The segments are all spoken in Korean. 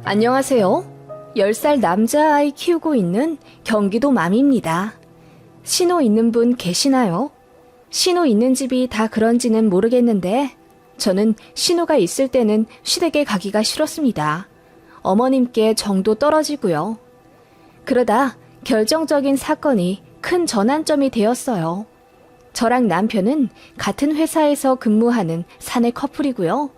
안녕하세요. 10살 남자아이 키우고 있는 경기도 맘입니다. 신호 있는 분 계시나요? 신호 있는 집이 다 그런지는 모르겠는데 저는 신호가 있을 때는 시댁에 가기가 싫었습니다. 어머님께 정도 떨어지고요. 그러다 결정적인 사건이 큰 전환점이 되었어요. 저랑 남편은 같은 회사에서 근무하는 사내 커플이고요.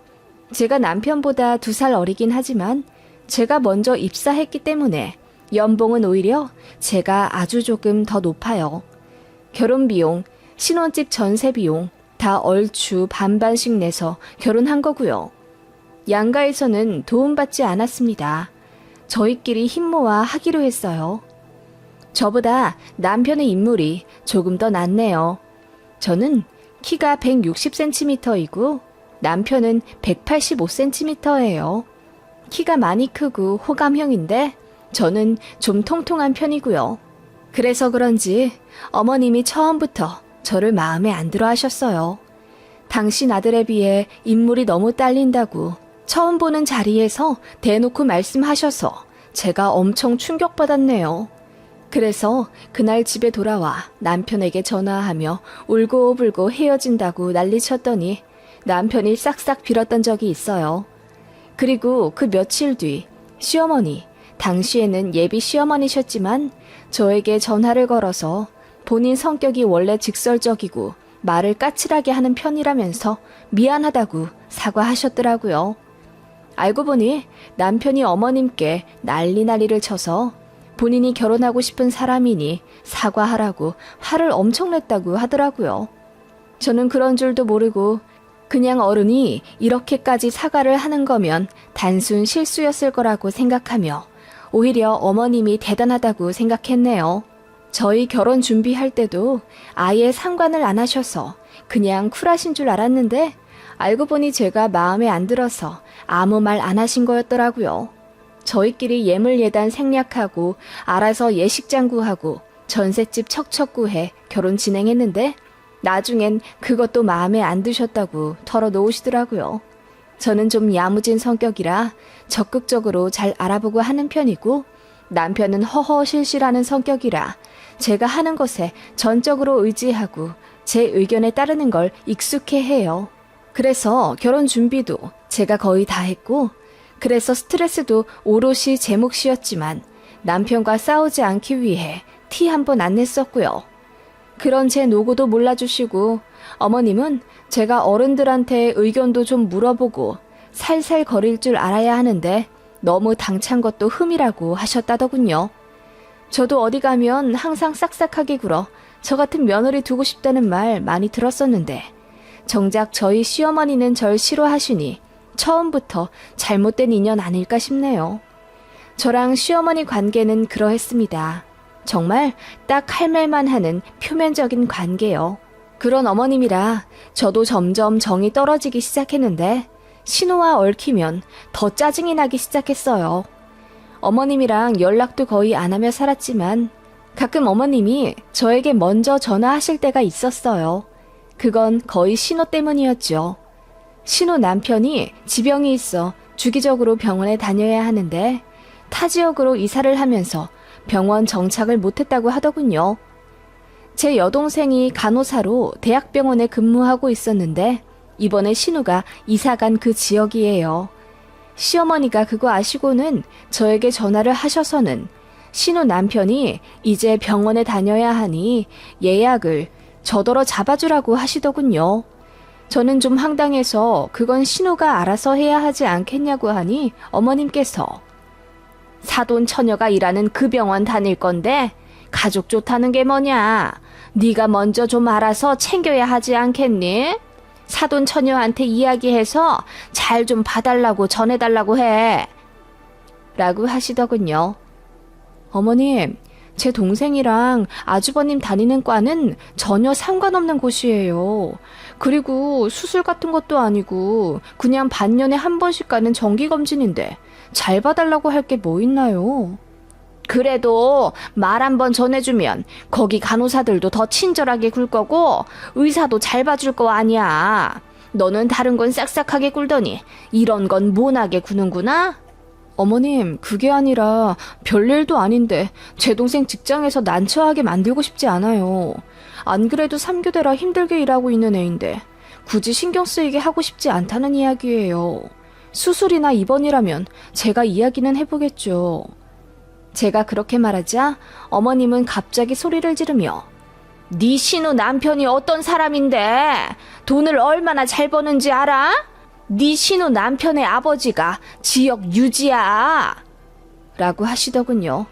제가 남편보다 2살 어리긴 하지만 제가 먼저 입사했기 때문에 연봉은 오히려 제가 아주 조금 더 높아요. 결혼 비용, 신혼집 전세 비용 다 얼추 반반씩 내서 결혼한 거고요. 양가에서는 도움받지 않았습니다. 저희끼리 힘 모아 하기로 했어요. 저보다 남편의 인물이 조금 더 낫네요. 저는 키가 160cm이고 남편은 185cm예요. 키가 많이 크고 호감형인데 저는 좀 통통한 편이고요. 그래서 그런지 어머님이 처음부터 저를 마음에 안 들어 하셨어요. 당신 아들에 비해 인물이 너무 딸린다고 처음 보는 자리에서 대놓고 말씀하셔서 제가 엄청 충격받았네요. 그래서 그날 집에 돌아와 남편에게 전화하며 울고불고 헤어진다고 난리쳤더니 남편이 싹싹 빌었던 적이 있어요. 그리고 그 며칠 뒤 시어머니, 당시에는 예비 시어머니셨지만 저에게 전화를 걸어서 본인 성격이 원래 직설적이고 말을 까칠하게 하는 편이라면서 미안하다고 사과하셨더라고요. 알고 보니 남편이 어머님께 난리를 쳐서 본인이 결혼하고 싶은 사람이니 사과하라고 화를 엄청 냈다고 하더라고요. 저는 그런 줄도 모르고 그냥 어른이 이렇게까지 사과를 하는 거면 단순 실수였을 거라고 생각하며 오히려 어머님이 대단하다고 생각했네요. 저희 결혼 준비할 때도 아예 상관을 안 하셔서 그냥 쿨하신 줄 알았는데 알고 보니 제가 마음에 안 들어서 아무 말 안 하신 거였더라고요. 저희끼리 예물예단 생략하고 알아서 예식장 구하고 전셋집 척척 구해 결혼 진행했는데 나중엔 그것도 마음에 안 드셨다고 털어놓으시더라고요. 저는 좀 야무진 성격이라 적극적으로 잘 알아보고 하는 편이고 남편은 허허실실하는 성격이라 제가 하는 것에 전적으로 의지하고 제 의견에 따르는 걸 익숙해해요. 그래서 결혼 준비도 제가 거의 다 했고 그래서 스트레스도 오롯이 제 몫이었지만 남편과 싸우지 않기 위해 티 한 번 안 냈었고요. 그런 제 노고도 몰라주시고 어머님은 제가 어른들한테 의견도 좀 물어보고 살살 거릴 줄 알아야 하는데 너무 당찬 것도 흠이라고 하셨다더군요. 저도 어디 가면 항상 싹싹하게 굴어 저 같은 며느리 두고 싶다는 말 많이 들었었는데 정작 저희 시어머니는 절 싫어하시니 처음부터 잘못된 인연 아닐까 싶네요. 저랑 시어머니 관계는 그러했습니다. 정말 딱 할 말만 하는 표면적인 관계요. 그런 어머님이라 저도 점점 정이 떨어지기 시작했는데 신호와 얽히면 더 짜증이 나기 시작했어요. 어머님이랑 연락도 거의 안 하며 살았지만 가끔 어머님이 저에게 먼저 전화하실 때가 있었어요. 그건 거의 신호 때문이었죠. 신호 남편이 지병이 있어 주기적으로 병원에 다녀야 하는데 타 지역으로 이사를 하면서 병원 정착을 못했다고 하더군요. 제 여동생이 간호사로 대학병원에 근무하고 있었는데 이번에 신우가 이사간 그 지역이에요. 시어머니가 그거 아시고는 저에게 전화를 하셔서는 신우 남편이 이제 병원에 다녀야 하니 예약을 저더러 잡아주라고 하시더군요. 저는 좀 황당해서 그건 신우가 알아서 해야 하지 않겠냐고 하니 어머님께서 사돈 처녀가 일하는 그 병원 다닐 건데 가족 좋다는 게 뭐냐? 네가 먼저 좀 알아서 챙겨야 하지 않겠니? 사돈 처녀한테 이야기해서 잘 좀 봐달라고 전해달라고 해. 라고 하시더군요. 어머님, 제 동생이랑 아주버님 다니는 과는 전혀 상관없는 곳이에요. 그리고 수술 같은 것도 아니고 그냥 반년에 한 번씩 가는 정기검진인데 잘 봐달라고 할 게 뭐 있나요? 그래도 말 한 번 전해주면 거기 간호사들도 더 친절하게 굴 거고 의사도 잘 봐줄 거 아니야. 너는 다른 건 싹싹하게 굴더니 이런 건 모나게 구는구나? 어머님, 그게 아니라 별일도 아닌데 제 동생 직장에서 난처하게 만들고 싶지 않아요. 안 그래도 3교대라 힘들게 일하고 있는 애인데 굳이 신경 쓰이게 하고 싶지 않다는 이야기예요. 수술이나 입원이라면 제가 이야기는 해보겠죠. 제가 그렇게 말하자 어머님은 갑자기 소리를 지르며 네 신우 남편이 어떤 사람인데 돈을 얼마나 잘 버는지 알아? 네 신우 남편의 아버지가 지역 유지야 라고 하시더군요.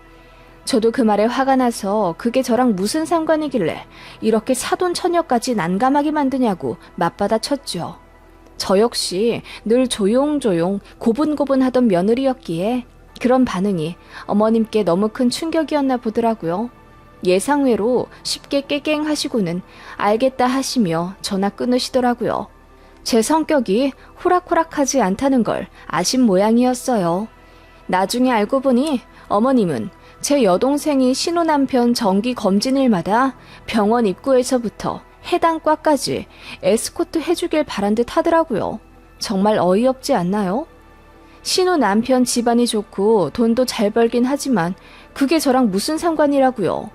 저도 그 말에 화가 나서 그게 저랑 무슨 상관이길래 이렇게 사돈처녀까지 난감하게 만드냐고 맞받아 쳤죠. 저 역시 늘 조용조용 고분고분하던 며느리였기에 그런 반응이 어머님께 너무 큰 충격이었나 보더라고요. 예상외로 쉽게 깨갱하시고는 알겠다 하시며 전화 끊으시더라고요. 제 성격이 호락호락하지 않다는 걸 아신 모양이었어요. 나중에 알고 보니 어머님은 제 여동생이 신우 남편 정기 검진일마다 병원 입구에서부터 해당 과까지 에스코트 해주길 바란 듯 하더라고요. 정말 어이없지 않나요? 신우 남편 집안이 좋고 돈도 잘 벌긴 하지만 그게 저랑 무슨 상관이라고요.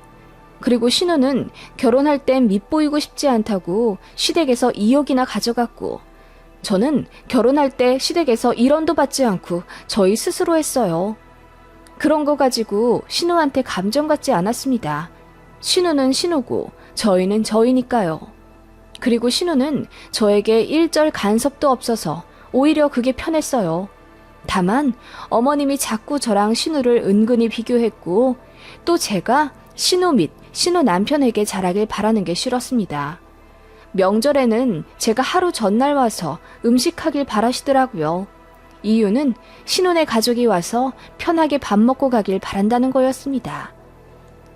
그리고 신우는 결혼할 땐 밉보이고 싶지 않다고 시댁에서 2억이나 가져갔고 저는 결혼할 때 시댁에서 1원도 받지 않고 저희 스스로 했어요. 그런 거 가지고 신우한테 감정 갖지 않았습니다. 신우는 신우고 저희는 저희니까요. 그리고 신우는 저에게 일절 간섭도 없어서 오히려 그게 편했어요. 다만 어머님이 자꾸 저랑 신우를 은근히 비교했고 또 제가 신우 및 신우 남편에게 잘하길 바라는 게 싫었습니다. 명절에는 제가 하루 전날 와서 음식하길 바라시더라고요. 이유는 신혼의 가족이 와서 편하게 밥 먹고 가길 바란다는 거였습니다.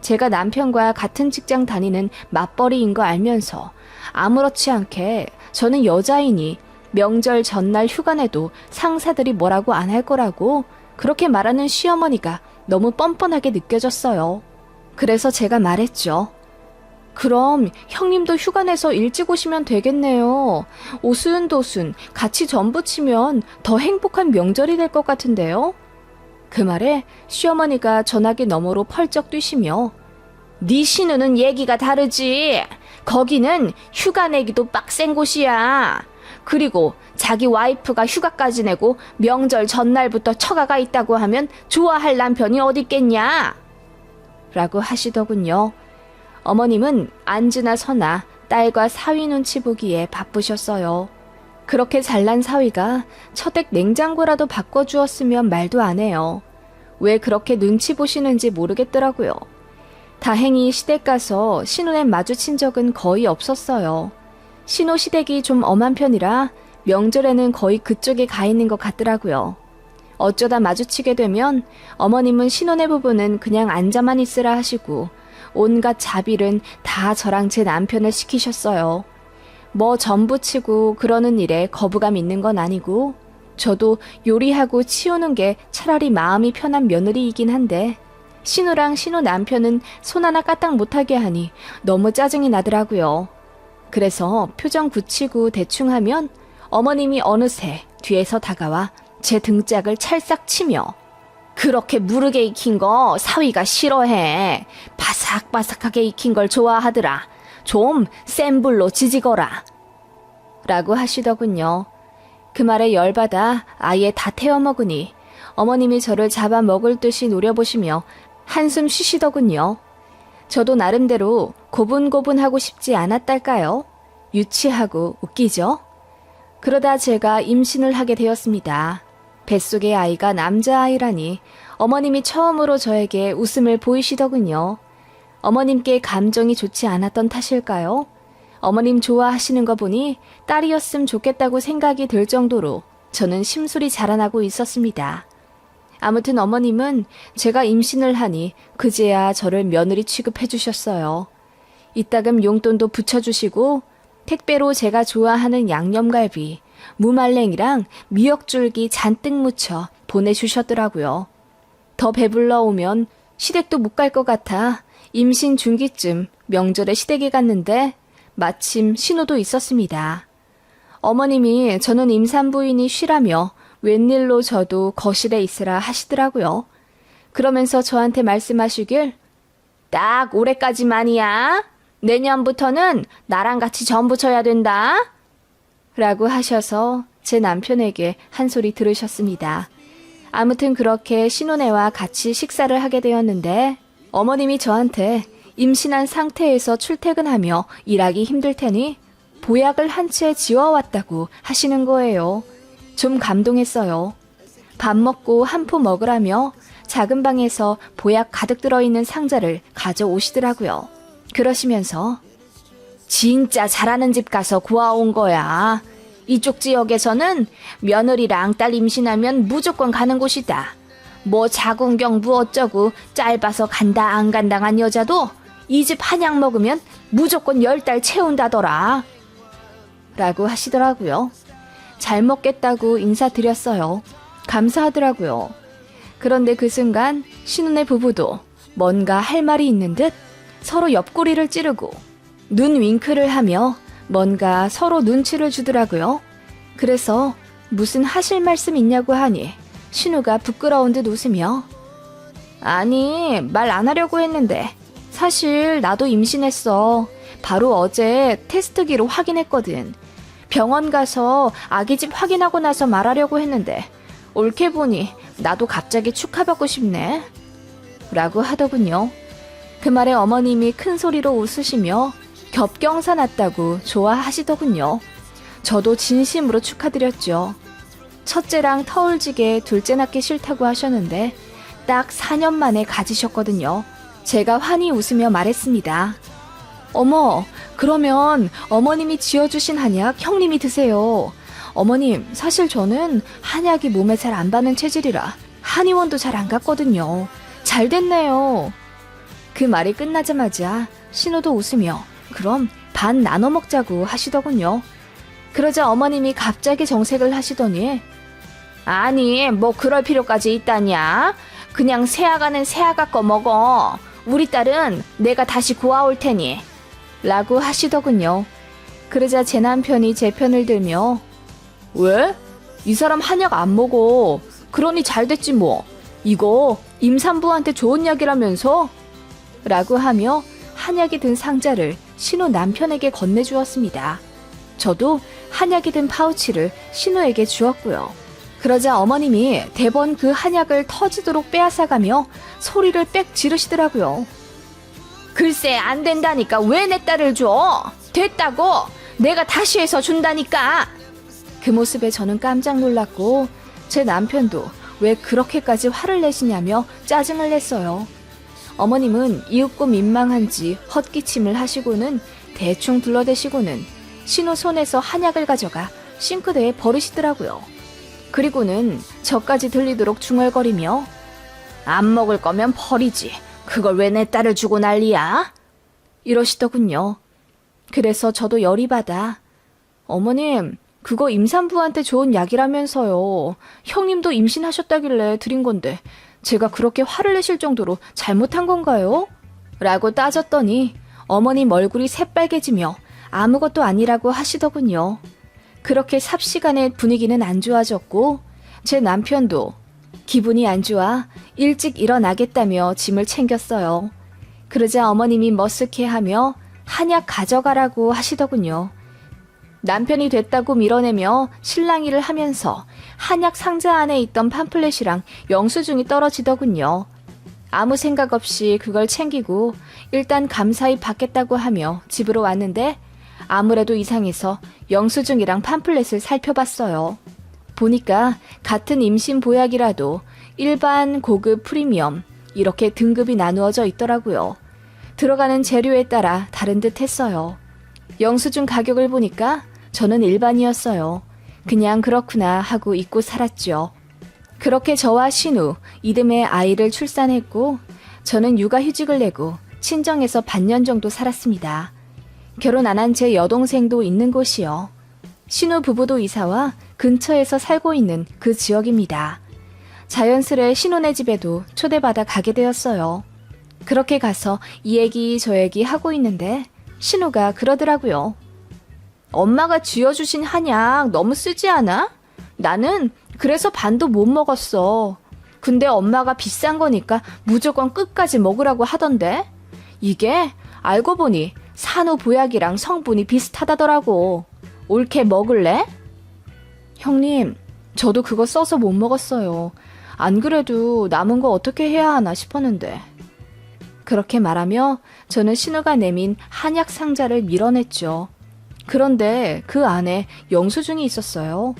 제가 남편과 같은 직장 다니는 맞벌이인 거 알면서 아무렇지 않게 저는 여자이니 명절 전날 휴가 내도 상사들이 뭐라고 안 할 거라고 그렇게 말하는 시어머니가 너무 뻔뻔하게 느껴졌어요. 그래서 제가 말했죠. 그럼 형님도 휴가 내서 일찍 오시면 되겠네요. 오순도순 같이 전부 치면 더 행복한 명절이 될 것 같은데요. 그 말에 시어머니가 전화기 너머로 펄쩍 뛰시며 네 신우는 얘기가 다르지. 거기는 휴가 내기도 빡센 곳이야. 그리고 자기 와이프가 휴가까지 내고 명절 전날부터 처가가 있다고 하면 좋아할 남편이 어딨겠냐? 라고 하시더군요. 어머님은 앉으나 서나 딸과 사위 눈치 보기에 바쁘셨어요. 그렇게 잘난 사위가 처댁 냉장고라도 바꿔주었으면 말도 안 해요. 왜 그렇게 눈치 보시는지 모르겠더라고요. 다행히 시댁 가서 신우에 마주친 적은 거의 없었어요. 신우 시댁이 좀 엄한 편이라 명절에는 거의 그쪽에 가 있는 것 같더라고요. 어쩌다 마주치게 되면 어머님은 신혼의 부부는 그냥 앉아만 있으라 하시고 온갖 자비는 다 저랑 제 남편을 시키셨어요. 뭐 전부치고 그러는 일에 거부감 있는 건 아니고 저도 요리하고 치우는 게 차라리 마음이 편한 며느리이긴 한데 신우랑 신우 남편은 손 하나 까딱 못하게 하니 너무 짜증이 나더라고요. 그래서 표정 굳히고 대충 하면 어머님이 어느새 뒤에서 다가와 제 등짝을 찰싹 치며 그렇게 무르게 익힌 거 사위가 싫어해. 바삭바삭하게 익힌 걸 좋아하더라. 좀 센 불로 지지거라. 라고 하시더군요. 그 말에 열받아 아예 다 태워 먹으니 어머님이 저를 잡아 먹을 듯이 노려보시며 한숨 쉬시더군요. 저도 나름대로 고분고분하고 싶지 않았달까요? 유치하고 웃기죠? 그러다 제가 임신을 하게 되었습니다. 뱃속의 아이가 남자아이라니 어머님이 처음으로 저에게 웃음을 보이시더군요. 어머님께 감정이 좋지 않았던 탓일까요? 어머님 좋아하시는 거 보니 딸이었으면 좋겠다고 생각이 들 정도로 저는 심술이 자라나고 있었습니다. 아무튼 어머님은 제가 임신을 하니 그제야 저를 며느리 취급해 주셨어요. 이따금 용돈도 붙여주시고 택배로 제가 좋아하는 양념갈비, 무말랭이랑 미역줄기 잔뜩 묻혀 보내주셨더라고요. 더 배불러 오면 시댁도 못 갈 것 같아 임신 중기쯤 명절에 시댁에 갔는데 마침 신호도 있었습니다. 어머님이 저는 임산부인이 쉬라며 웬일로 저도 거실에 있으라 하시더라고요. 그러면서 저한테 말씀하시길, 딱 올해까지만이야. 내년부터는 나랑 같이 전 부쳐야 된다. 라고 하셔서 제 남편에게 한 소리 들으셨습니다. 아무튼 그렇게 신혼애와 같이 식사를 하게 되었는데 어머님이 저한테 임신한 상태에서 출퇴근하며 일하기 힘들 테니 보약을 한 채 지어왔다고 하시는 거예요. 좀 감동했어요. 밥 먹고 한 포 먹으라며 작은 방에서 보약 가득 들어있는 상자를 가져오시더라고요. 그러시면서 진짜 잘하는 집 가서 구워온 거야. 이쪽 지역에서는 며느리랑 딸 임신하면 무조건 가는 곳이다. 뭐 자궁경 뭐 어쩌고 짧아서 간다 안 간당한 여자도 이 집 한약 먹으면 무조건 10달 채운다더라. 라고 하시더라고요. 잘 먹겠다고 인사드렸어요. 감사하더라고요. 그런데 그 순간 신혼의 부부도 뭔가 할 말이 있는 듯 서로 옆구리를 찌르고 눈 윙크를 하며 뭔가 서로 눈치를 주더라고요. 그래서 무슨 하실 말씀 있냐고 하니 신우가 부끄러운 듯 웃으며 아니 말 안 하려고 했는데 사실 나도 임신했어. 바로 어제 테스트기로 확인했거든. 병원 가서 아기 집 확인하고 나서 말하려고 했는데 옳게 보니 나도 갑자기 축하받고 싶네. 라고 하더군요. 그 말에 어머님이 큰 소리로 웃으시며 겹경사 났다고 좋아하시더군요. 저도 진심으로 축하드렸죠. 첫째랑 터울지게 둘째 낳기 싫다고 하셨는데 딱 4년 만에 가지셨거든요. 제가 환히 웃으며 말했습니다. 어머, 그러면 어머님이 지어주신 한약 형님이 드세요. 어머님, 사실 저는 한약이 몸에 잘 안 받는 체질이라 한의원도 잘 안 갔거든요. 잘 됐네요. 그 말이 끝나자마자 신우도 웃으며 그럼 반 나눠 먹자고 하시더군요. 그러자 어머님이 갑자기 정색을 하시더니 아니 뭐 그럴 필요까지 있다냐. 그냥 새아가는 새아가 거 먹어. 우리 딸은 내가 다시 구워올 테니. 라고 하시더군요. 그러자 제 남편이 제 편을 들며 왜? 이 사람 한약 안 먹어. 그러니 잘 됐지 뭐. 이거 임산부한테 좋은 약이라면서? 라고 하며 한약이 든 상자를 신우 남편에게 건네주었습니다. 저도 한약이 든 파우치를 신우에게 주었고요. 그러자 어머님이 대번 그 한약을 터지도록 빼앗아가며 소리를 빽 지르시더라고요. 글쎄 안 된다니까 왜 내 딸을 줘? 됐다고 내가 다시 해서 준다니까. 그 모습에 저는 깜짝 놀랐고 제 남편도 왜 그렇게까지 화를 내시냐며 짜증을 냈어요. 어머님은 이윽고 민망한지 헛기침을 하시고는 대충 둘러대시고는 신우 손에서 한약을 가져가 싱크대에 버리시더라고요. 그리고는 저까지 들리도록 중얼거리며 안 먹을 거면 버리지. 그걸 왜 내 딸을 주고 난리야? 이러시더군요. 그래서 저도 열이 받아 어머님 그거 임산부한테 좋은 약이라면서요. 형님도 임신하셨다길래 드린 건데 제가 그렇게 화를 내실 정도로 잘못한 건가요? 라고 따졌더니 어머님 얼굴이 새빨개지며 아무것도 아니라고 하시더군요. 그렇게 삽시간에 분위기는 안 좋아졌고 제 남편도 기분이 안 좋아 일찍 일어나겠다며 짐을 챙겼어요. 그러자 어머님이 머쓱해하며 한약 가져가라고 하시더군요. 남편이 됐다고 밀어내며 실랑이를 하면서 한약 상자 안에 있던 팜플렛이랑 영수증이 떨어지더군요. 아무 생각 없이 그걸 챙기고 일단 감사히 받겠다고 하며 집으로 왔는데 아무래도 이상해서 영수증이랑 팜플렛을 살펴봤어요. 보니까 같은 임신 보약이라도 일반, 고급, 프리미엄 이렇게 등급이 나누어져 있더라고요. 들어가는 재료에 따라 다른 듯 했어요. 영수증 가격을 보니까 저는 일반이었어요. 그냥 그렇구나 하고 잊고 살았죠. 그렇게 저와 신우, 이듬해 아이를 출산했고 저는 육아휴직을 내고 친정에서 반년 정도 살았습니다. 결혼 안 한 제 여동생도 있는 곳이요. 신우 부부도 이사와 근처에서 살고 있는 그 지역입니다. 자연스레 신우네 집에도 초대받아 가게 되었어요. 그렇게 가서 이 얘기 저 얘기 하고 있는데 신우가 그러더라고요. 엄마가 쥐어주신 한약 너무 쓰지 않아? 나는 그래서 반도 못 먹었어. 근데 엄마가 비싼 거니까 무조건 끝까지 먹으라고 하던데? 이게 알고 보니 산후보약이랑 성분이 비슷하다더라고. 옳게 먹을래? 형님, 저도 그거 써서 못 먹었어요. 안 그래도 남은 거 어떻게 해야 하나 싶었는데. 그렇게 말하며 저는 신우가 내민 한약 상자를 밀어냈죠. 그런데 그 안에 영수증이 있었어요.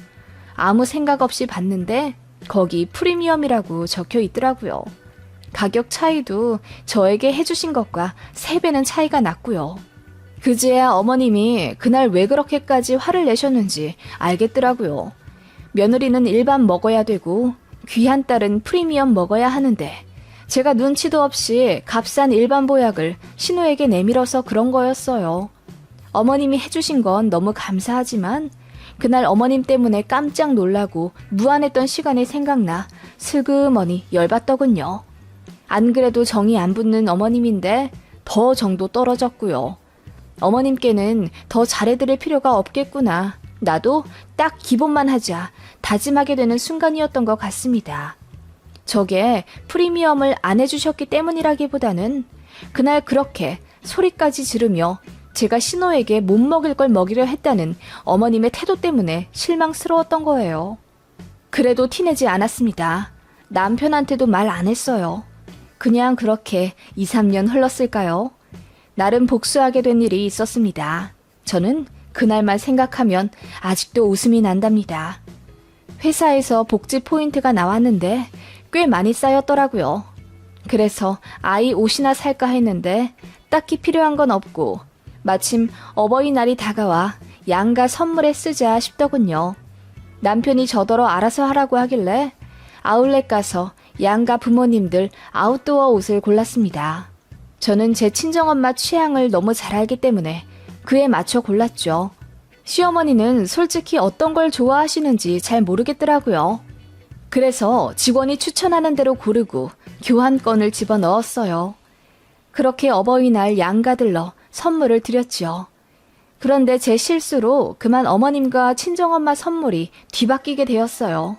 아무 생각 없이 봤는데 거기 프리미엄이라고 적혀 있더라고요. 가격 차이도 저에게 해주신 것과 3배는 차이가 났고요. 그제야 어머님이 그날 왜 그렇게까지 화를 내셨는지 알겠더라고요. 며느리는 일반 먹어야 되고 귀한 딸은 프리미엄 먹어야 하는데 제가 눈치도 없이 값싼 일반 보약을 신우에게 내밀어서 그런 거였어요. 어머님이 해주신 건 너무 감사하지만 그날 어머님 때문에 깜짝 놀라고 무안했던 시간이 생각나 슬그머니 열받더군요. 안 그래도 정이 안 붙는 어머님인데 더 정도 떨어졌고요. 어머님께는 더 잘해드릴 필요가 없겠구나. 나도 딱 기본만 하자 다짐하게 되는 순간이었던 것 같습니다. 저게 프리미엄을 안 해주셨기 때문이라기보다는 그날 그렇게 소리까지 지르며 제가 신호에게 못 먹일 걸 먹이려 했다는 어머님의 태도 때문에 실망스러웠던 거예요. 그래도 티내지 않았습니다. 남편한테도 말 안 했어요. 그냥 그렇게 2, 3년 흘렀을까요? 나름 복수하게 된 일이 있었습니다. 저는 그날만 생각하면 아직도 웃음이 난답니다. 회사에서 복지 포인트가 나왔는데 꽤 많이 쌓였더라고요. 그래서 아이 옷이나 살까 했는데 딱히 필요한 건 없고 마침 어버이날이 다가와 양가 선물에 쓰자 싶더군요. 남편이 저더러 알아서 하라고 하길래 아울렛 가서 양가 부모님들 아웃도어 옷을 골랐습니다. 저는 제 친정엄마 취향을 너무 잘 알기 때문에 그에 맞춰 골랐죠. 시어머니는 솔직히 어떤 걸 좋아하시는지 잘 모르겠더라고요. 그래서 직원이 추천하는 대로 고르고 교환권을 집어넣었어요. 그렇게 어버이날 양가들러 선물을 드렸지요. 그런데 제 실수로 그만 어머님과 친정엄마 선물이 뒤바뀌게 되었어요.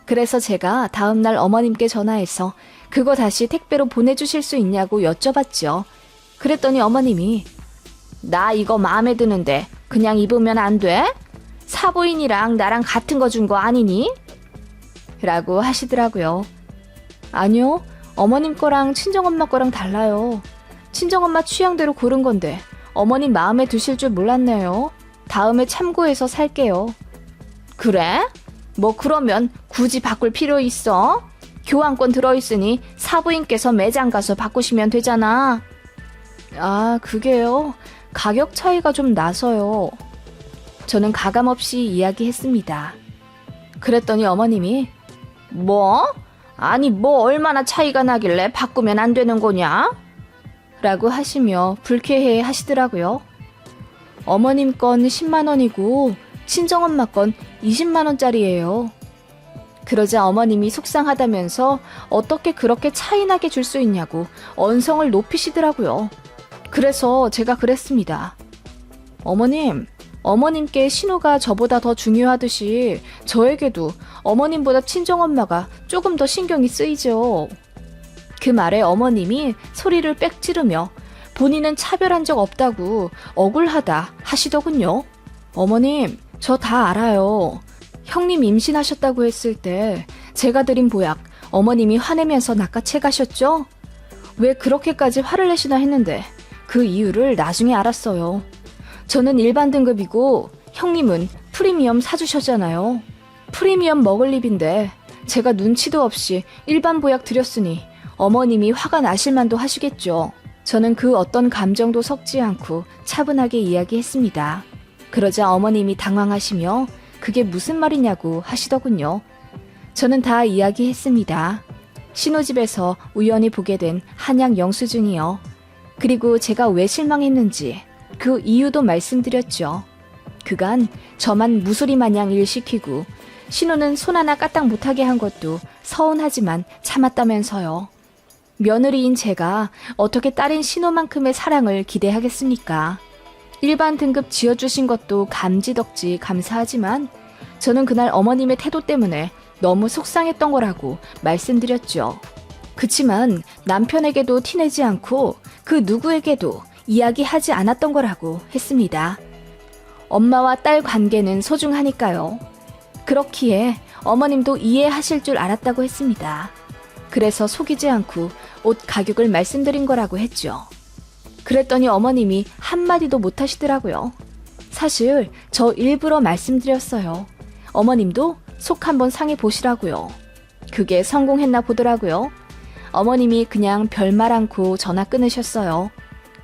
그래서 제가 다음날 어머님께 전화해서 그거 다시 택배로 보내주실 수 있냐고 여쭤봤죠. 그랬더니 어머님이 나 이거 마음에 드는데 그냥 입으면 안 돼? 사부인이랑 나랑 같은 거 준 거 아니니? 라고 하시더라고요. 아니요, 어머님 거랑 친정엄마 거랑 달라요. 친정엄마 취향대로 고른 건데 어머님 마음에 드실 줄 몰랐네요. 다음에 참고해서 살게요. 그래? 뭐 그러면 굳이 바꿀 필요 있어? 교환권 들어있으니 사부인께서 매장 가서 바꾸시면 되잖아. 아, 그게요. 가격 차이가 좀 나서요. 저는 가감없이 이야기했습니다. 그랬더니 어머님이 뭐? 아니 뭐 얼마나 차이가 나길래 바꾸면 안 되는 거냐? 라고 하시며 불쾌해 하시더라고요. 어머님 건 10만 원이고 친정엄마 건 20만 원짜리예요. 그러자 어머님이 속상하다면서 어떻게 그렇게 차이나게 줄 수 있냐고 언성을 높이시더라고요. 그래서 제가 그랬습니다. 어머님, 어머님께 신우가 저보다 더 중요하듯이 저에게도 어머님보다 친정엄마가 조금 더 신경이 쓰이죠. 그 말에 어머님이 소리를 빽 지르며 본인은 차별한 적 없다고 억울하다 하시더군요. 어머님, 저 다 알아요. 형님 임신하셨다고 했을 때 제가 드린 보약 어머님이 화내면서 낚아채 가셨죠? 왜 그렇게까지 화를 내시나 했는데 그 이유를 나중에 알았어요. 저는 일반 등급이고 형님은 프리미엄 사주셨잖아요. 프리미엄 먹을 입인데 제가 눈치도 없이 일반 보약 드렸으니 어머님이 화가 나실 만도 하시겠죠. 저는 그 어떤 감정도 섞지 않고 차분하게 이야기했습니다. 그러자 어머님이 당황하시며 그게 무슨 말이냐고 하시더군요. 저는 다 이야기했습니다. 신혼집에서 우연히 보게 된 한약 영수증이요. 그리고 제가 왜 실망했는지 그 이유도 말씀드렸죠. 그간 저만 무소리 마냥 일 시키고 신우는 손 하나 까딱 못하게 한 것도 서운하지만 참았다면서요. 며느리인 제가 어떻게 딸인 신우만큼의 사랑을 기대하겠습니까? 일반 등급 지어주신 것도 감지덕지 감사하지만 저는 그날 어머님의 태도 때문에 너무 속상했던 거라고 말씀드렸죠. 그치만 남편에게도 티내지 않고 그 누구에게도 이야기하지 않았던 거라고 했습니다. 엄마와 딸 관계는 소중하니까요. 그렇기에 어머님도 이해하실 줄 알았다고 했습니다. 그래서 속이지 않고 옷 가격을 말씀드린 거라고 했죠. 그랬더니 어머님이 한마디도 못 하시더라고요. 사실 저 일부러 말씀드렸어요. 어머님도 속 한번 상해 보시라고요. 그게 성공했나 보더라고요. 어머님이 그냥 별말 않고 전화 끊으셨어요.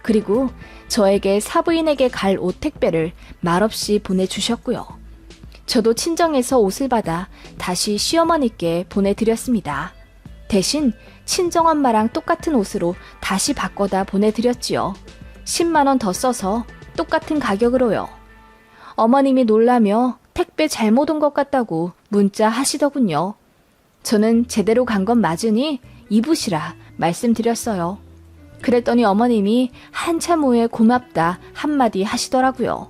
그리고 저에게 사부인에게 갈 옷 택배를 말없이 보내주셨고요. 저도 친정에서 옷을 받아 다시 시어머니께 보내드렸습니다. 대신 친정엄마랑 똑같은 옷으로 다시 바꿔다 보내드렸지요. 10만 원 더 써서 똑같은 가격으로요. 어머님이 놀라며 택배 잘못 온 것 같다고 문자 하시더군요. 저는 제대로 간 건 맞으니 입으시라 말씀드렸어요. 그랬더니 어머님이 한참 후에 고맙다 한마디 하시더라고요.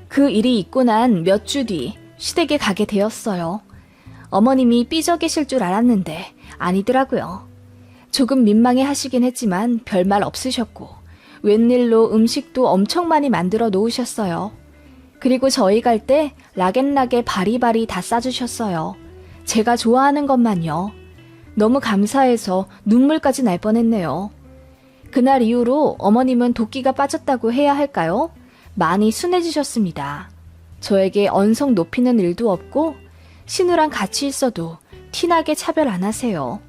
그 일이 있고 난 몇 주 뒤 시댁에 가게 되었어요. 어머님이 삐져 계실 줄 알았는데 아니더라고요. 조금 민망해 하시긴 했지만 별말 없으셨고 웬일로 음식도 엄청 많이 만들어 놓으셨어요. 그리고 저희 갈 때 락앤락에 바리바리 다 싸주셨어요. 제가 좋아하는 것만요. 너무 감사해서 눈물까지 날 뻔했네요. 그날 이후로 어머님은 도끼가 빠졌다고 해야 할까요? 많이 순해지셨습니다. 저에게 언성 높이는 일도 없고 신우랑 같이 있어도 티나게 차별 안 하세요.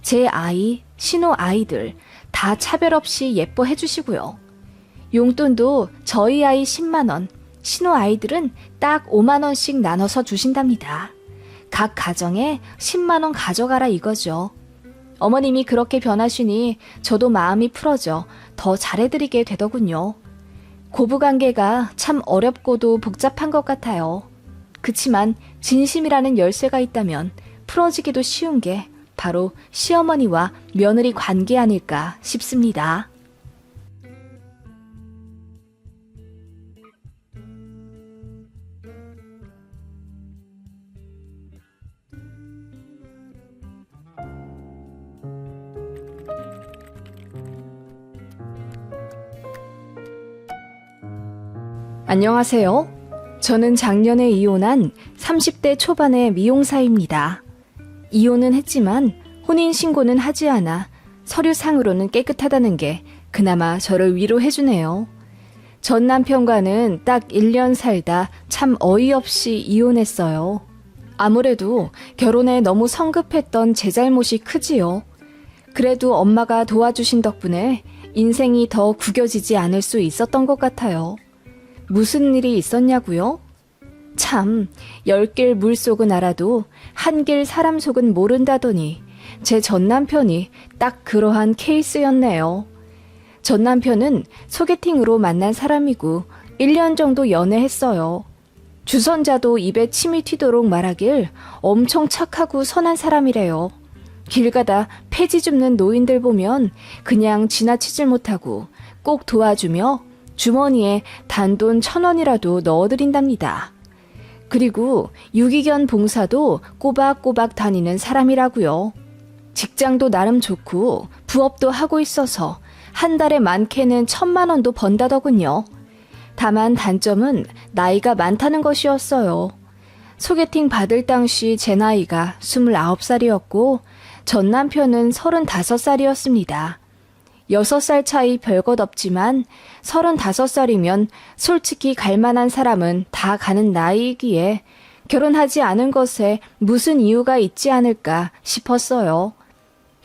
제 아이, 신우 아이들 다 차별 없이 예뻐해 주시고요. 용돈도 저희 아이 10만 원, 신우 아이들은 딱 5만 원씩 나눠서 주신답니다. 각 가정에 10만 원 가져가라 이거죠. 어머님이 그렇게 변하시니 저도 마음이 풀어져 더 잘해드리게 되더군요. 고부관계가 참 어렵고도 복잡한 것 같아요. 그치만 진심이라는 열쇠가 있다면 풀어지기도 쉬운 게 바로 시어머니와 며느리 관계 아닐까 싶습니다. 안녕하세요. 저는 작년에 이혼한 30대 초반의 미용사입니다. 이혼은 했지만 혼인신고는 하지 않아 서류상으로는 깨끗하다는 게 그나마 저를 위로해주네요. 전 남편과는 딱 1년 살다 참 어이없이 이혼했어요. 아무래도 결혼에 너무 성급했던 제 잘못이 크지요. 그래도 엄마가 도와주신 덕분에 인생이 더 구겨지지 않을 수 있었던 것 같아요. 무슨 일이 있었냐고요? 참, 10길 물속은 알아도 한 길 사람 속은 모른다더니 제 전 남편이 딱 그러한 케이스였네요. 전 남편은 소개팅으로 만난 사람이고 1년 정도 연애했어요. 주선자도 입에 침이 튀도록 말하길 엄청 착하고 선한 사람이래요. 길 가다 폐지 줍는 노인들 보면 그냥 지나치질 못하고 꼭 도와주며 주머니에 단돈 1,000원이라도 넣어드린답니다. 그리고 유기견 봉사도 꼬박꼬박 다니는 사람이라고요. 직장도 나름 좋고 부업도 하고 있어서 한 달에 많게는 1,000만 원도 번다더군요. 다만 단점은 나이가 많다는 것이었어요. 소개팅 받을 당시 제 나이가 29살이었고 전 남편은 35살이었습니다. 6살 차이 별것 없지만 35살이면 솔직히 갈만한 사람은 다 가는 나이이기에 결혼하지 않은 것에 무슨 이유가 있지 않을까 싶었어요.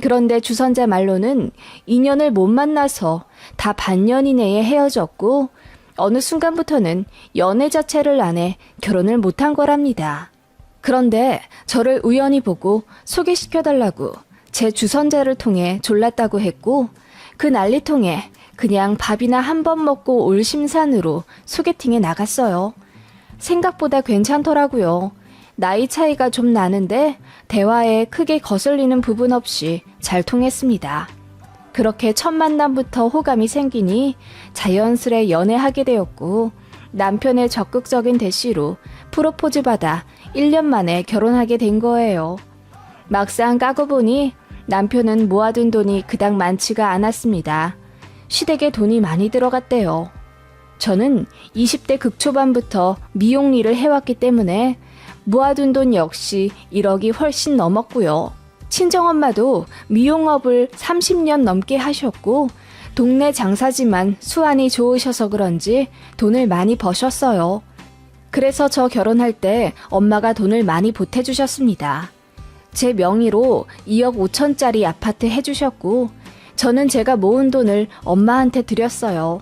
그런데 주선자 말로는 인연을 못 만나서 다 반년 이내에 헤어졌고 어느 순간부터는 연애 자체를 안 해 결혼을 못한 거랍니다. 그런데 저를 우연히 보고 소개시켜달라고 제 주선자를 통해 졸랐다고 했고 그 난리통에 그냥 밥이나 한 번 먹고 올 심산으로 소개팅에 나갔어요. 생각보다 괜찮더라고요. 나이 차이가 좀 나는데 대화에 크게 거슬리는 부분 없이 잘 통했습니다. 그렇게 첫 만남부터 호감이 생기니 자연스레 연애하게 되었고 남편의 적극적인 대시로 프로포즈 받아 1년 만에 결혼하게 된 거예요. 막상 까고 보니 남편은 모아둔 돈이 그닥 많지가 않았습니다. 시댁에 돈이 많이 들어갔대요. 저는 20대 극초반부터 미용 일을 해왔기 때문에 모아둔 돈 역시 1억이 훨씬 넘었고요. 친정엄마도 미용업을 30년 넘게 하셨고 동네 장사지만 수완이 좋으셔서 그런지 돈을 많이 버셨어요. 그래서 저 결혼할 때 엄마가 돈을 많이 보태주셨습니다. 제 명의로 2억 5천짜리 아파트 해주셨고 저는 제가 모은 돈을 엄마한테 드렸어요.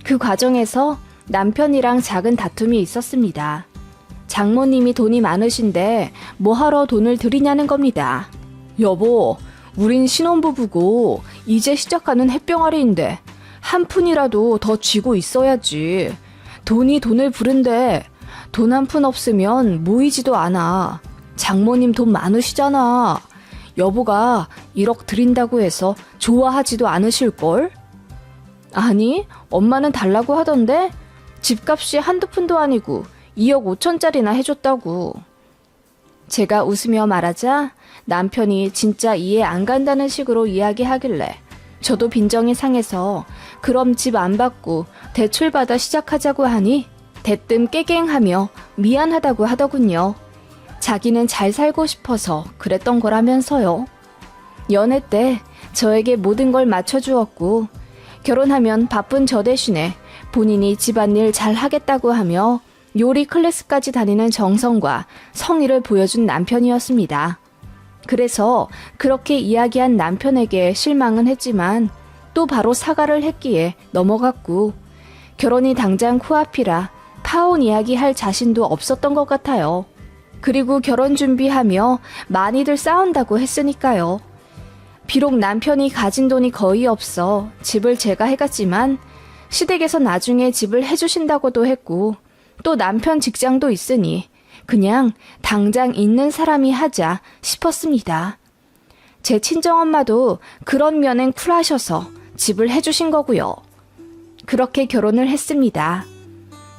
그 과정에서 남편이랑 작은 다툼이 있었습니다. 장모님이 돈이 많으신데 뭐하러 돈을 드리냐는 겁니다. 여보, 우린 신혼부부고 이제 시작하는 햇병아리인데 한 푼이라도 더 쥐고 있어야지. 돈이 돈을 부른데 돈 한 푼 없으면 모이지도 않아. 장모님 돈 많으시잖아. 여보가 1억 드린다고 해서 좋아하지도 않으실걸? 아니, 엄마는 달라고 하던데 집값이 한두 푼도 아니고 2억 5천짜리나 해줬다고. 제가 웃으며 말하자 남편이 진짜 이해 안 간다는 식으로 이야기하길래 저도 빈정이 상해서 그럼 집 안 받고 대출받아 시작하자고 하니 대뜸 깨갱하며 미안하다고 하더군요. 자기는 잘 살고 싶어서 그랬던 거라면서요. 연애 때 저에게 모든 걸 맞춰주었고 결혼하면 바쁜 저 대신에 본인이 집안일 잘 하겠다고 하며 요리 클래스까지 다니는 정성과 성의를 보여준 남편이었습니다. 그래서 그렇게 이야기한 남편에게 실망은 했지만 또 바로 사과를 했기에 넘어갔고 결혼이 당장 코앞이라 파혼 이야기할 자신도 없었던 것 같아요. 그리고 결혼 준비하며 많이들 싸운다고 했으니까요. 비록 남편이 가진 돈이 거의 없어 집을 제가 해갔지만 시댁에서 나중에 집을 해주신다고도 했고 또 남편 직장도 있으니 그냥 당장 있는 사람이 하자 싶었습니다. 제 친정엄마도 그런 면엔 쿨하셔서 집을 해주신 거고요. 그렇게 결혼을 했습니다.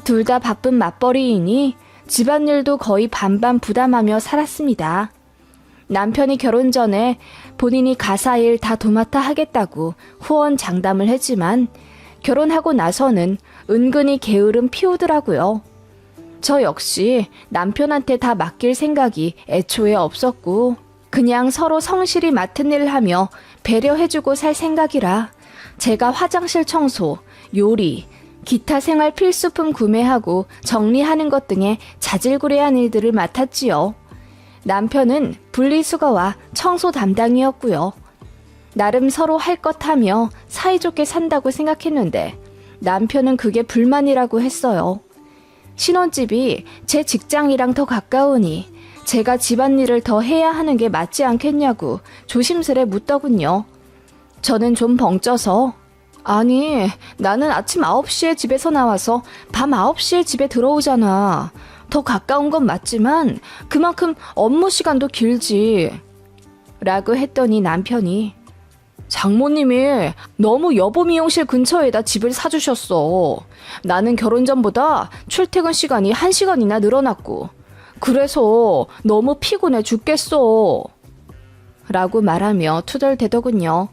둘 다 바쁜 맞벌이이니 집안일도 거의 반반 부담하며 살았습니다. 남편이 결혼 전에 본인이 가사일 다 도맡아 하겠다고 후원장담을 했지만 결혼하고 나서는 은근히 게으름 피우더라고요. 저 역시 남편한테 다 맡길 생각이 애초에 없었고 그냥 서로 성실히 맡은 일을 하며 배려해주고 살 생각이라 제가 화장실 청소, 요리, 기타 생활 필수품 구매하고 정리하는 것 등의 자질구레한 일들을 맡았지요. 남편은 분리수거와 청소 담당이었고요. 나름 서로 할 것 하며 사이좋게 산다고 생각했는데 남편은 그게 불만이라고 했어요. 신혼집이 제 직장이랑 더 가까우니 제가 집안일을 더 해야 하는 게 맞지 않겠냐고 조심스레 묻더군요. 저는 좀 벙쪄서 아니, 나는 아침 9시에 집에서 나와서 밤 9시에 집에 들어오잖아. 더 가까운 건 맞지만 그만큼 업무 시간도 길지. 라고 했더니 남편이 장모님이 너무 여보 미용실 근처에다 집을 사주셨어. 나는 결혼 전보다 출퇴근 시간이 1시간이나 늘어났고 그래서 너무 피곤해 죽겠어. 라고 말하며 투덜대더군요.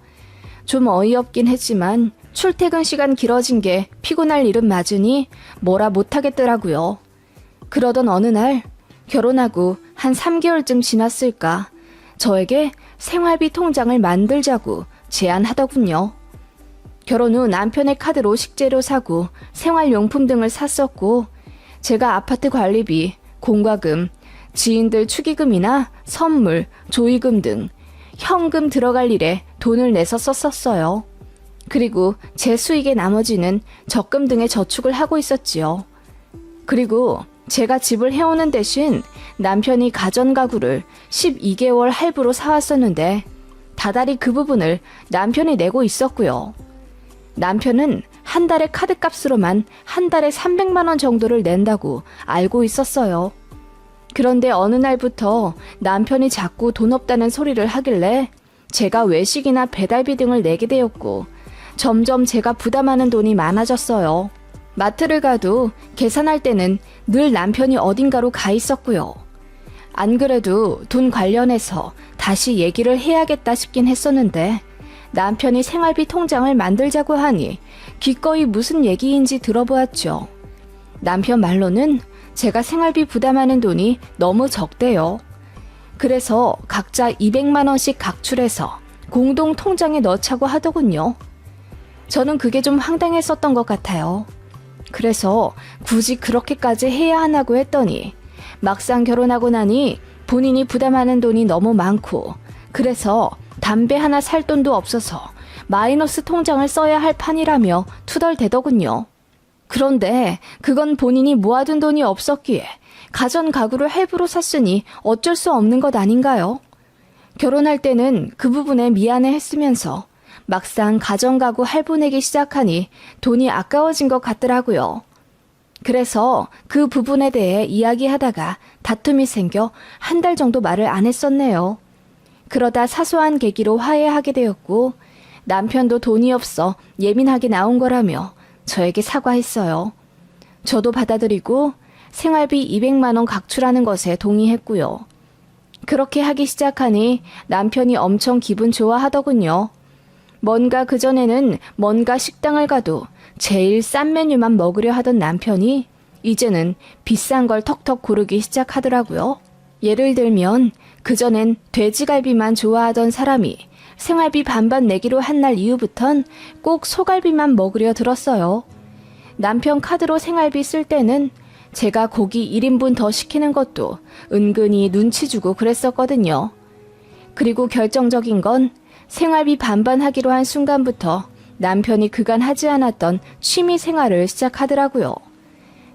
좀 어이없긴 했지만 출퇴근 시간 길어진 게 피곤할 일은 맞으니 뭐라 못하겠더라고요. 그러던 어느 날 결혼하고 한 3개월쯤 지났을까 저에게 생활비 통장을 만들자고 제안하더군요. 결혼 후 남편의 카드로 식재료 사고 생활용품 등을 샀었고 제가 아파트 관리비, 공과금, 지인들 축의금이나 선물, 조의금 등 현금 들어갈 일에 돈을 내서 썼었어요. 그리고 제 수익의 나머지는 적금 등의 저축을 하고 있었지요. 그리고 제가 집을 해오는 대신 남편이 가전가구를 12개월 할부로 사왔었는데 다달이 그 부분을 남편이 내고 있었고요. 남편은 한 달에 카드값으로만 한 달에 300만 원 정도를 낸다고 알고 있었어요. 그런데 어느 날부터 남편이 자꾸 돈 없다는 소리를 하길래 제가 외식이나 배달비 등을 내게 되었고 점점 제가 부담하는 돈이 많아졌어요. 마트를 가도 계산할 때는 늘 남편이 어딘가로 가 있었고요. 안 그래도 돈 관련해서 다시 얘기를 해야겠다 싶긴 했었는데 남편이 생활비 통장을 만들자고 하니 기꺼이 무슨 얘기인지 들어보았죠. 남편 말로는 제가 생활비 부담하는 돈이 너무 적대요. 그래서 각자 200만 원씩 각출해서 공동 통장에 넣자고 하더군요. 저는 그게 좀 황당했었던 것 같아요. 그래서 굳이 그렇게까지 해야 하나고 했더니 막상 결혼하고 나니 본인이 부담하는 돈이 너무 많고 그래서 담배 하나 살 돈도 없어서 마이너스 통장을 써야 할 판이라며 투덜대더군요. 그런데 그건 본인이 모아둔 돈이 없었기에 가전 가구를 할부로 샀으니 어쩔 수 없는 것 아닌가요? 결혼할 때는 그 부분에 미안해 했으면서 막상 가전 가구 할부 내기 시작하니 돈이 아까워진 것 같더라고요. 그래서 그 부분에 대해 이야기하다가 다툼이 생겨 한 달 정도 말을 안 했었네요. 그러다 사소한 계기로 화해하게 되었고 남편도 돈이 없어 예민하게 나온 거라며 저에게 사과했어요. 저도 받아들이고 생활비 200만 원 각출하는 것에 동의했고요. 그렇게 하기 시작하니 남편이 엄청 기분 좋아하더군요. 뭔가 그전에는 뭔가 식당을 가도 제일 싼 메뉴만 먹으려 하던 남편이 이제는 비싼 걸 턱턱 고르기 시작하더라고요. 예를 들면 그전엔 돼지갈비만 좋아하던 사람이 생활비 반반 내기로 한 날 이후부턴 꼭 소갈비만 먹으려 들었어요. 남편 카드로 생활비 쓸 때는 제가 고기 1인분 더 시키는 것도 은근히 눈치 주고 그랬었거든요. 그리고 결정적인 건 생활비 반반 하기로 한 순간부터 남편이 그간 하지 않았던 취미 생활을 시작하더라고요.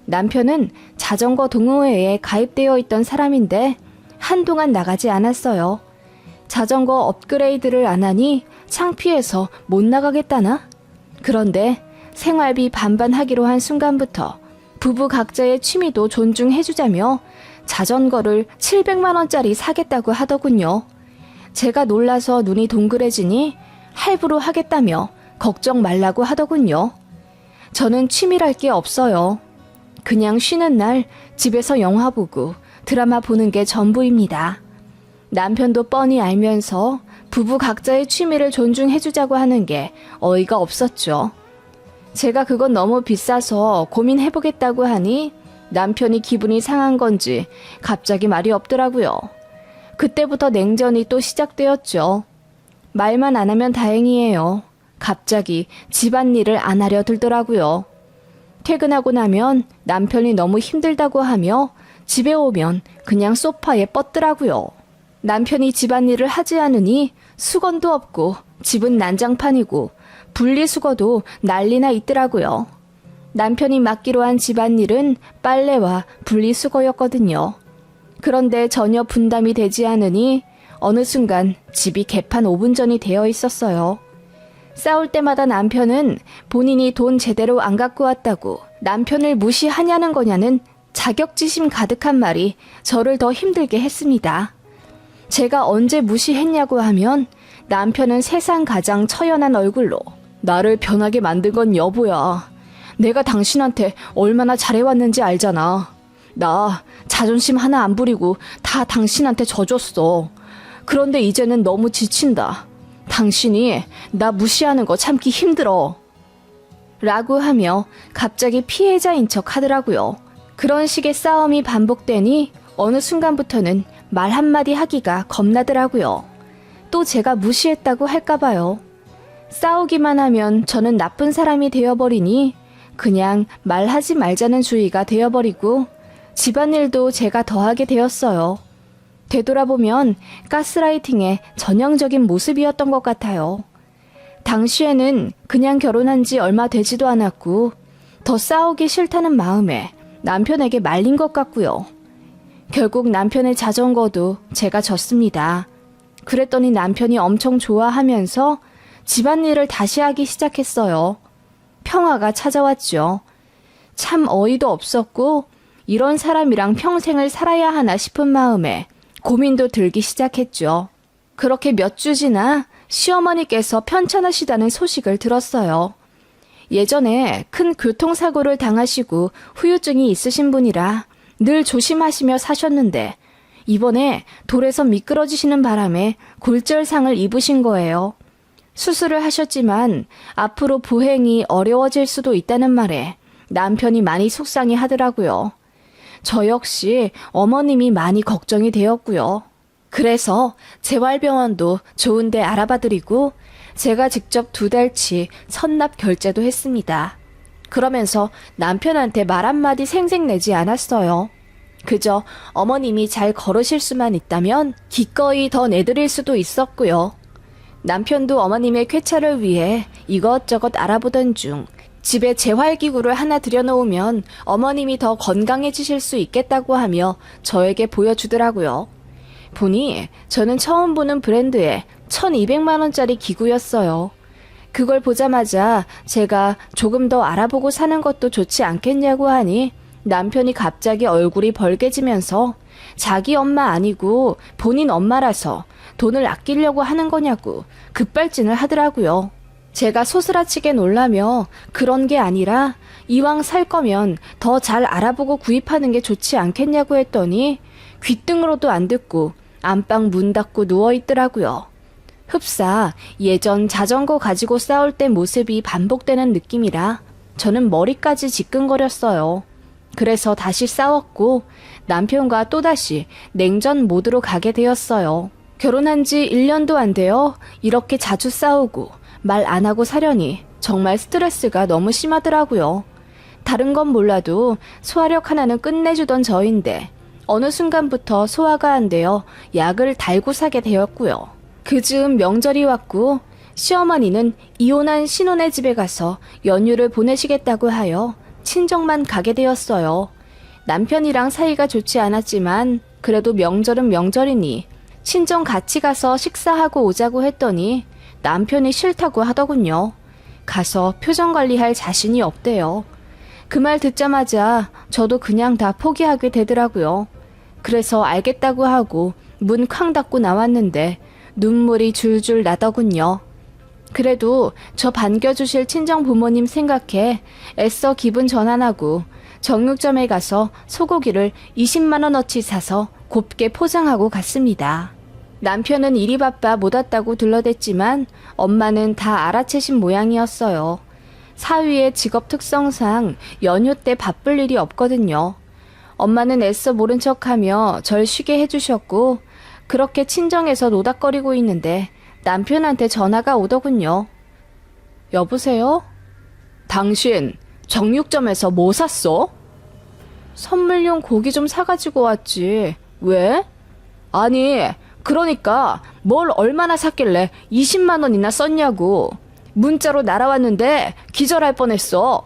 남편은 자전거 동호회에 가입되어 있던 사람인데 한동안 나가지 않았어요. 자전거 업그레이드를 안 하니 창피해서 못 나가겠다나? 그런데 생활비 반반 하기로 한 순간부터 부부 각자의 취미도 존중해주자며 자전거를 700만 원짜리 사겠다고 하더군요. 제가 놀라서 눈이 동그래지니 할부로 하겠다며 걱정 말라고 하더군요. 저는 취미랄 게 없어요. 그냥 쉬는 날 집에서 영화 보고 드라마 보는 게 전부입니다. 남편도 뻔히 알면서 부부 각자의 취미를 존중해주자고 하는 게 어이가 없었죠. 제가 그건 너무 비싸서 고민해보겠다고 하니 남편이 기분이 상한 건지 갑자기 말이 없더라고요. 그때부터 냉전이 또 시작되었죠. 말만 안 하면 다행이에요. 갑자기 집안일을 안 하려 들더라고요. 퇴근하고 나면 남편이 너무 힘들다고 하며 집에 오면 그냥 소파에 뻗더라고요. 남편이 집안일을 하지 않으니 수건도 없고 집은 난장판이고 분리수거도 난리나 있더라고요. 남편이 맡기로 한 집안일은 빨래와 분리수거였거든요. 그런데 전혀 분담이 되지 않으니 어느 순간 집이 개판 5분 전이 되어 있었어요. 싸울 때마다 남편은 본인이 돈 제대로 안 갖고 왔다고 남편을 무시하냐는 거냐는 자격지심 가득한 말이 저를 더 힘들게 했습니다. 제가 언제 무시했냐고 하면 남편은 세상 가장 처연한 얼굴로 나를 변하게 만든 건 여보야. 내가 당신한테 얼마나 잘해왔는지 알잖아. 나 자존심 하나 안 부리고 다 당신한테 져줬어. 그런데 이제는 너무 지친다. 당신이 나 무시하는 거 참기 힘들어. 라고 하며 갑자기 피해자인 척 하더라고요. 그런 식의 싸움이 반복되니 어느 순간부터는 말 한마디 하기가 겁나더라고요. 또 제가 무시했다고 할까봐요. 싸우기만 하면 저는 나쁜 사람이 되어버리니 그냥 말하지 말자는 주의가 되어버리고 집안일도 제가 더하게 되었어요. 되돌아보면 가스라이팅의 전형적인 모습이었던 것 같아요. 당시에는 그냥 결혼한 지 얼마 되지도 않았고 더 싸우기 싫다는 마음에 남편에게 말린 것 같고요. 결국 남편의 자전거도 제가 졌습니다. 그랬더니 남편이 엄청 좋아하면서 집안일을 다시 하기 시작했어요. 평화가 찾아왔죠. 참 어이도 없었고 이런 사람이랑 평생을 살아야 하나 싶은 마음에 고민도 들기 시작했죠. 그렇게 몇 주 지나 시어머니께서 편찮으시다는 소식을 들었어요. 예전에 큰 교통사고를 당하시고 후유증이 있으신 분이라 늘 조심하시며 사셨는데 이번에 돌에서 미끄러지시는 바람에 골절상을 입으신 거예요. 수술을 하셨지만 앞으로 보행이 어려워질 수도 있다는 말에 남편이 많이 속상해 하더라고요. 저 역시 어머님이 많이 걱정이 되었고요. 그래서 재활병원도 좋은데 알아봐드리고 제가 직접 2달치 선납 결제도 했습니다. 그러면서 남편한테 말 한마디 생색내지 않았어요. 그저 어머님이 잘 걸으실 수만 있다면 기꺼이 더 내드릴 수도 있었고요. 남편도 어머님의 쾌차를 위해 이것저것 알아보던 중 집에 재활기구를 하나 들여놓으면 어머님이 더 건강해지실 수 있겠다고 하며 저에게 보여주더라고요. 보니 저는 처음 보는 브랜드의 1200만 원짜리 기구였어요. 그걸 보자마자 제가 조금 더 알아보고 사는 것도 좋지 않겠냐고 하니 남편이 갑자기 얼굴이 벌개지면서 자기 엄마 아니고 본인 엄마라서 돈을 아끼려고 하는 거냐고 급발진을 하더라고요. 제가 소스라치게 놀라며 그런 게 아니라 이왕 살 거면 더 잘 알아보고 구입하는 게 좋지 않겠냐고 했더니 귓등으로도 안 듣고 안방 문 닫고 누워있더라고요. 흡사 예전 자전거 가지고 싸울 때 모습이 반복되는 느낌이라 저는 머리까지 지끈거렸어요. 그래서 다시 싸웠고 남편과 또다시 냉전 모드로 가게 되었어요. 결혼한 지 1년도 안 되어 이렇게 자주 싸우고 말 안 하고 사려니 정말 스트레스가 너무 심하더라고요. 다른 건 몰라도 소화력 하나는 끝내주던 저인데 어느 순간부터 소화가 안 되어 약을 달고 사게 되었고요. 그 즈음 명절이 왔고 시어머니는 이혼한 신혼의 집에 가서 연휴를 보내시겠다고 하여 친정만 가게 되었어요. 남편이랑 사이가 좋지 않았지만 그래도 명절은 명절이니 친정 같이 가서 식사하고 오자고 했더니 남편이 싫다고 하더군요. 가서 표정 관리할 자신이 없대요. 그 말 듣자마자 저도 그냥 다 포기하게 되더라고요. 그래서 알겠다고 하고 문 쾅 닫고 나왔는데 눈물이 줄줄 나더군요. 그래도 저 반겨주실 친정 부모님 생각해 애써 기분 전환하고 정육점에 가서 소고기를 20만 원어치 사서 곱게 포장하고 갔습니다. 남편은 일이 바빠 못 왔다고 둘러댔지만 엄마는 다 알아채신 모양이었어요. 사위의 직업 특성상 연휴 때 바쁠 일이 없거든요. 엄마는 애써 모른 척하며 절 쉬게 해주셨고 그렇게 친정에서 노닥거리고 있는데 남편한테 전화가 오더군요. 여보세요? 당신 정육점에서 뭐 샀어? 선물용 고기 좀 사가지고 왔지. 왜? 아니, 그러니까 뭘 얼마나 샀길래 20만 원이나 썼냐고. 문자로 날아왔는데 기절할 뻔했어.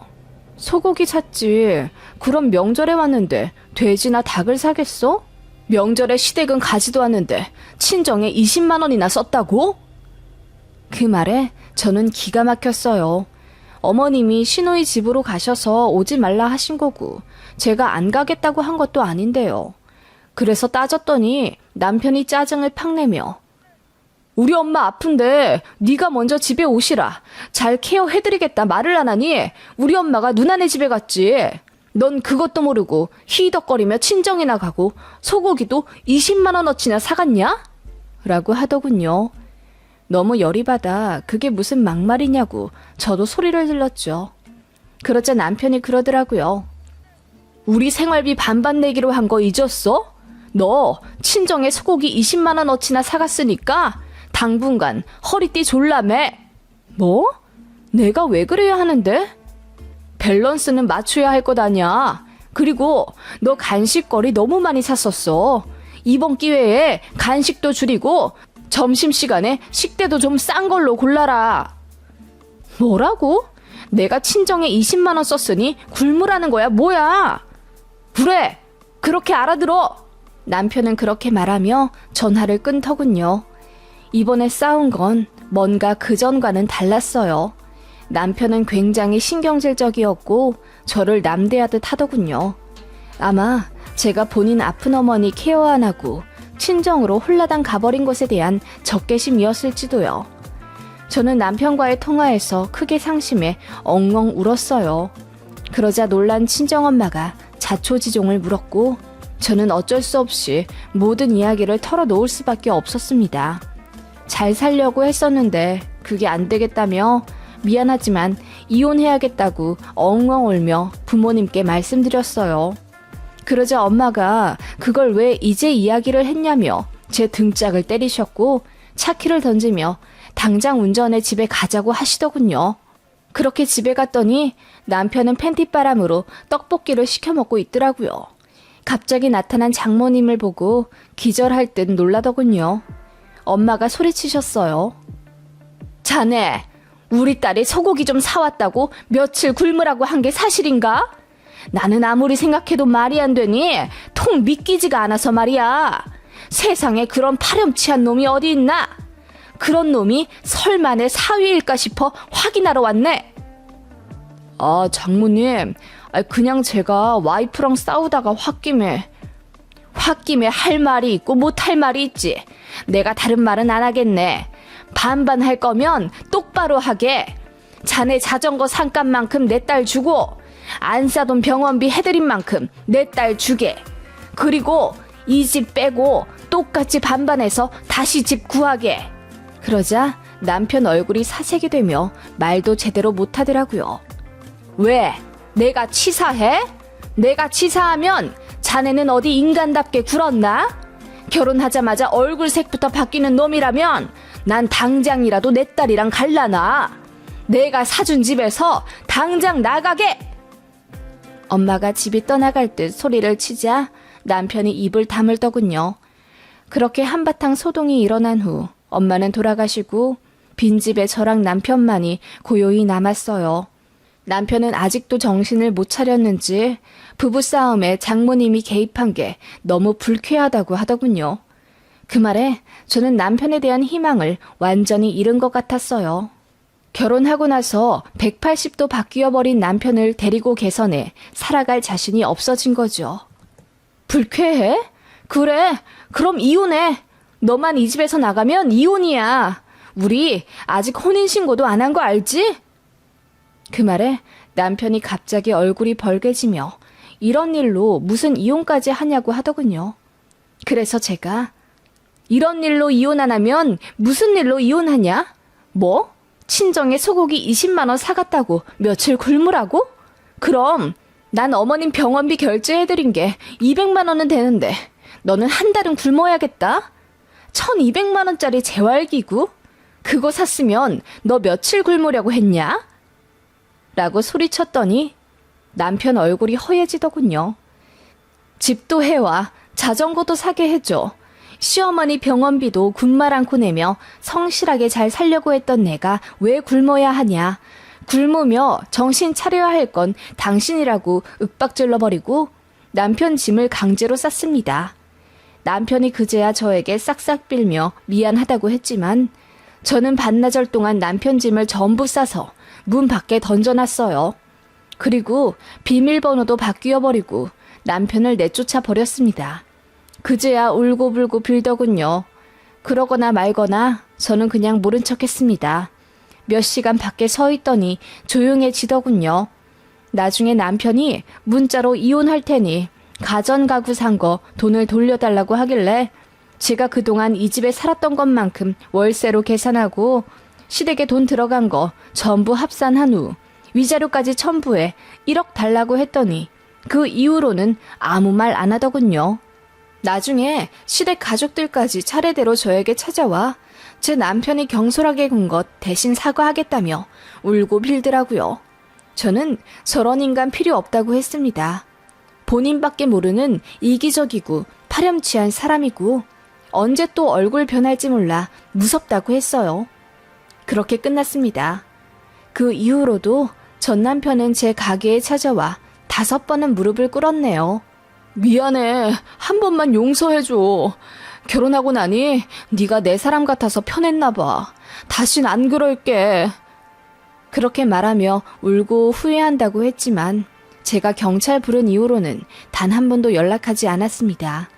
소고기 샀지. 그럼 명절에 왔는데 돼지나 닭을 사겠어? 명절에 시댁은 가지도 않는데 친정에 20만 원이나 썼다고? 그 말에 저는 기가 막혔어요. 어머님이 시누이 집으로 가셔서 오지 말라 하신 거고 제가 안 가겠다고 한 것도 아닌데요. 그래서 따졌더니 남편이 짜증을 팍 내며 우리 엄마 아픈데 네가 먼저 집에 오시라. 잘 케어해드리겠다 말을 안 하니 우리 엄마가 누나네 집에 갔지. 넌 그것도 모르고 히덕거리며 친정이나 가고 소고기도 20만 원어치나 사갔냐? 라고 하더군요. 너무 열이 받아 그게 무슨 막말이냐고 저도 소리를 질렀죠. 그러자 남편이 그러더라고요. 우리 생활비 반반 내기로 한 거 잊었어? 너 친정에 소고기 20만 원어치나 사갔으니까 당분간 허리띠 졸라매. 뭐? 내가 왜 그래야 하는데? 밸런스는 맞춰야 할 것 아냐. 그리고 너 간식거리 너무 많이 샀었어. 이번 기회에 간식도 줄이고 점심시간에 식대도 좀 싼 걸로 골라라. 뭐라고? 내가 친정에 20만 원 썼으니 굶으라는 거야 뭐야? 그래, 그렇게 알아들어. 남편은 그렇게 말하며 전화를 끊더군요. 이번에 싸운 건 뭔가 그전과는 달랐어요. 남편은 굉장히 신경질적이었고 저를 남대하듯 하더군요. 아마 제가 본인 아픈 어머니 케어 안 하고 친정으로 홀라당 가버린 것에 대한 적개심이었을지도요. 저는 남편과의 통화에서 크게 상심해 엉엉 울었어요. 그러자 놀란 친정엄마가 자초지종을 물었고 저는 어쩔 수 없이 모든 이야기를 털어놓을 수밖에 없었습니다. 잘 살려고 했었는데 그게 안 되겠다며 미안하지만 이혼해야겠다고 엉엉 울며 부모님께 말씀드렸어요. 그러자 엄마가 그걸 왜 이제 이야기를 했냐며 제 등짝을 때리셨고 차키를 던지며 당장 운전해 집에 가자고 하시더군요. 그렇게 집에 갔더니 남편은 팬티바람으로 떡볶이를 시켜 먹고 있더라고요. 갑자기 나타난 장모님을 보고 기절할 듯 놀라더군요. 엄마가 소리치셨어요. 자네, 우리 딸이 소고기 좀 사왔다고 며칠 굶으라고 한 게 사실인가? 나는 아무리 생각해도 말이 안 되니 통 믿기지가 않아서 말이야. 세상에 그런 파렴치한 놈이 어디 있나? 그런 놈이 설마 내 사위일까 싶어 확인하러 왔네. 아, 장모님, 그냥 제가 와이프랑 싸우다가 홧김에 할 말이 있고 못할 말이 있지. 내가 다른 말은 안 하겠네. 반반 할 거면 똑바로 하게. 자네 자전거 산값만큼 내 딸 주고 안 싸돈 병원비 해드린 만큼 내 딸 주게. 그리고 이 집 빼고 똑같이 반반해서 다시 집 구하게. 그러자 남편 얼굴이 사색이 되며 말도 제대로 못하더라고요. 왜? 내가 치사해? 내가 치사하면 자네는 어디 인간답게 굴었나? 결혼하자마자 얼굴색부터 바뀌는 놈이라면 난 당장이라도 내 딸이랑 갈라나. 내가 사준 집에서 당장 나가게! 엄마가 집이 떠나갈 듯 소리를 치자 남편이 입을 다물더군요. 그렇게 한바탕 소동이 일어난 후 엄마는 돌아가시고 빈집에 저랑 남편만이 고요히 남았어요. 남편은 아직도 정신을 못 차렸는지 부부싸움에 장모님이 개입한 게 너무 불쾌하다고 하더군요. 그 말에 저는 남편에 대한 희망을 완전히 잃은 것 같았어요. 결혼하고 나서 180도 바뀌어버린 남편을 데리고 개선해 살아갈 자신이 없어진 거죠. 불쾌해? 그래, 그럼 이혼해. 너만 이 집에서 나가면 이혼이야. 우리 아직 혼인신고도 안 한 거 알지? 그 말에 남편이 갑자기 얼굴이 벌개지며 이런 일로 무슨 이혼까지 하냐고 하더군요. 그래서 제가 이런 일로 이혼 안 하면 무슨 일로 이혼하냐? 뭐? 친정에 소고기 20만 원 사갔다고 며칠 굶으라고? 그럼 난 어머님 병원비 결제해드린 게 200만 원은 되는데 너는 한 달은 굶어야겠다? 1200만 원짜리 재활기구? 그거 샀으면 너 며칠 굶으려고 했냐? 라고 소리쳤더니 남편 얼굴이 허해지더군요. 집도 해와 자전거도 사게 해줘. 시어머니 병원비도 군말 않고 내며 성실하게 잘 살려고 했던 내가 왜 굶어야 하냐. 굶으며 정신 차려야 할 건 당신이라고 윽박질러버리고 남편 짐을 강제로 쌌습니다. 남편이 그제야 저에게 싹싹 빌며 미안하다고 했지만 저는 반나절 동안 남편 짐을 전부 싸서 문 밖에 던져놨어요. 그리고 비밀번호도 바뀌어버리고 남편을 내쫓아 버렸습니다. 그제야 울고불고 빌더군요. 그러거나 말거나 저는 그냥 모른 척했습니다. 몇 시간 밖에 서 있더니 조용해지더군요. 나중에 남편이 문자로 이혼할 테니 가전가구 산 거 돈을 돌려달라고 하길래 제가 그동안 이 집에 살았던 것만큼 월세로 계산하고 시댁에 돈 들어간 거 전부 합산한 후 위자료까지 첨부해 1억 달라고 했더니 그 이후로는 아무 말 안 하더군요. 나중에 시댁 가족들까지 차례대로 저에게 찾아와 제 남편이 경솔하게 군 것 대신 사과하겠다며 울고 빌더라고요. 저는 저런 인간 필요 없다고 했습니다. 본인밖에 모르는 이기적이고 파렴치한 사람이고 언제 또 얼굴 변할지 몰라 무섭다고 했어요. 그렇게 끝났습니다. 그 이후로도 전 남편은 제 가게에 찾아와 5번은 무릎을 꿇었네요. 미안해. 한 번만 용서해줘. 결혼하고 나니 네가 내 사람 같아서 편했나 봐. 다신 안 그럴게. 그렇게 말하며 울고 후회한다고 했지만 제가 경찰 부른 이후로는 단 한 번도 연락하지 않았습니다.